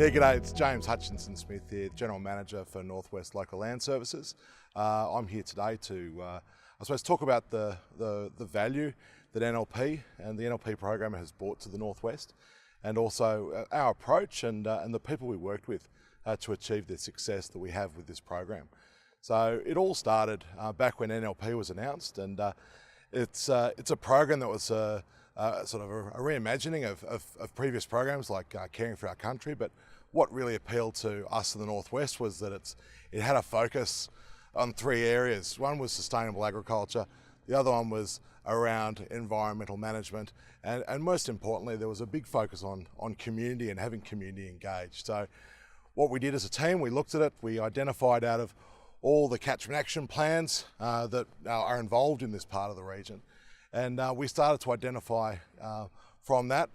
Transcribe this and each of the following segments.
Yeah, g'day, it's James Hutchinson Smith here, General Manager for North West Local Land Services. I'm here today to, I suppose, talk about the value that NLP and the NLP program has brought to the North West, and also our approach and the people we worked with to achieve the success that we have with this program. So it all started back when NLP was announced, and it's a program that was sort of a reimagining of previous programs like Caring for Our Country, but what really appealed to us in the Northwest was that it had a focus on three areas. One was sustainable agriculture, the other one was around environmental management, and most importantly there was a big focus on community and having community engaged. So what we did as a team, we looked at it, we identified out of all the catchment action plans that are involved in this part of the region, and we started to identify from that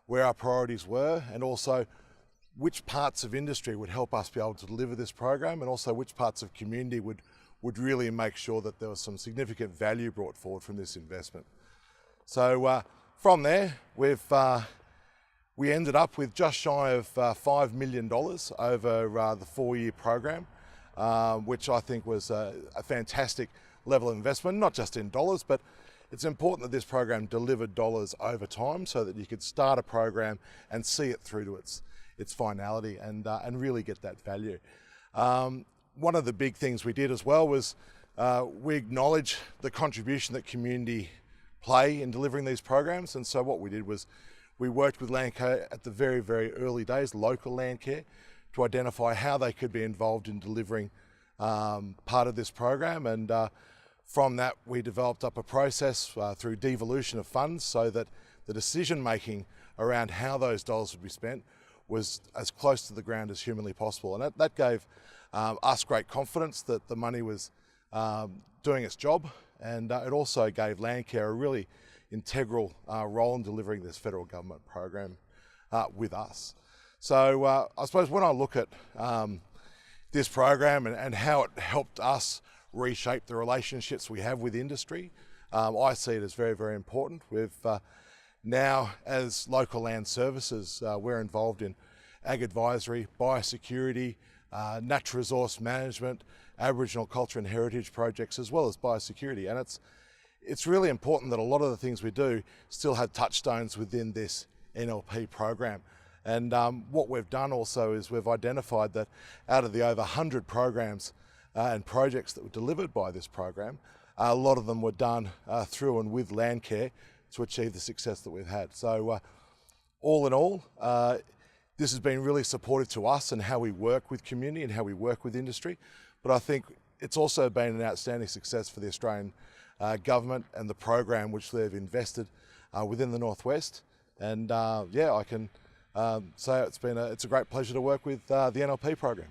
where our priorities were, and also which parts of industry would help us be able to deliver this program, and also which parts of community would really make sure that there was some significant value brought forward from this investment. So from there, we ended up with just shy of $5 million over the 4-year program, which I think was a fantastic level of investment, not just in dollars, but it's important that this program delivered dollars over time so that you could start a program and see it through to its finality and really get that value. One of the big things we did as well was we acknowledge the contribution that community play in delivering these programs, and so what we did was we worked with Landcare at the very, very early days, local Landcare, to identify how they could be involved in delivering part of this program, and from that we developed up a process through devolution of funds so that the decision making around how those dollars would be spent was as close to the ground as humanly possible, and that gave us great confidence that the money was doing its job, and it also gave Landcare a really integral role in delivering this federal government program with us. So I suppose when I look at this program and how it helped us reshape the relationships we have with industry, I see it as very, very important. We've now, as Local Land Services, we're involved in ag advisory, biosecurity, natural resource management, Aboriginal culture and heritage projects, as well as biosecurity. And it's really important that a lot of the things we do still have touchstones within this NLP program. And what we've done also is we've identified that out of the over 100 programs and projects that were delivered by this program, a lot of them were done through and with Landcare to achieve the success that we've had. So all in all, this has been really supportive to us and how we work with community and how we work with industry, but I think it's also been an outstanding success for the Australian government and the program which they've invested within the Northwest. And yeah, I can say it's a great pleasure to work with the NLP program.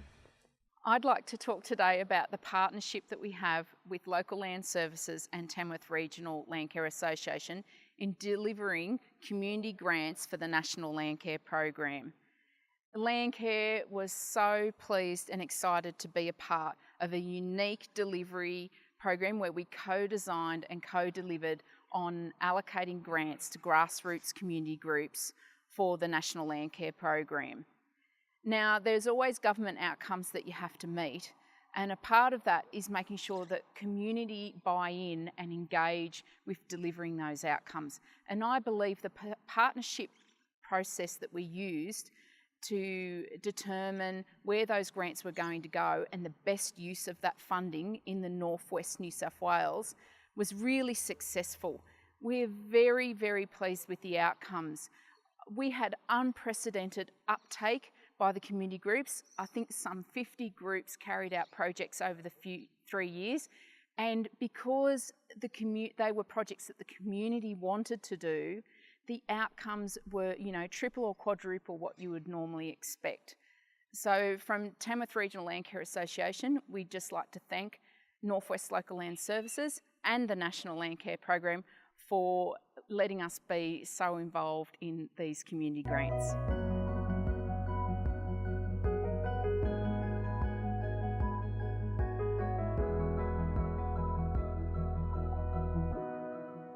I'd like to talk today about the partnership that we have with Local Land Services and Tamworth Regional Landcare Association in delivering community grants for the National Landcare program. Landcare was so pleased and excited to be a part of a unique delivery program where we co-designed and co-delivered on allocating grants to grassroots community groups for the National Landcare program. Now, there's always government outcomes that you have to meet, and a part of that is making sure that community buy in and engage with delivering those outcomes. And I believe the partnership process that we used to determine where those grants were going to go and the best use of that funding in the Northwest New South Wales was really successful. We're very, very pleased with the outcomes. We had unprecedented uptake by the community groups. I think some 50 groups carried out projects over the 3 years, and because they were projects that the community wanted to do, the outcomes were, triple or quadruple what you would normally expect. So from Tamworth Regional Landcare Association, we'd just like to thank Northwest Local Land Services and the National Landcare program for letting us be so involved in these community grants.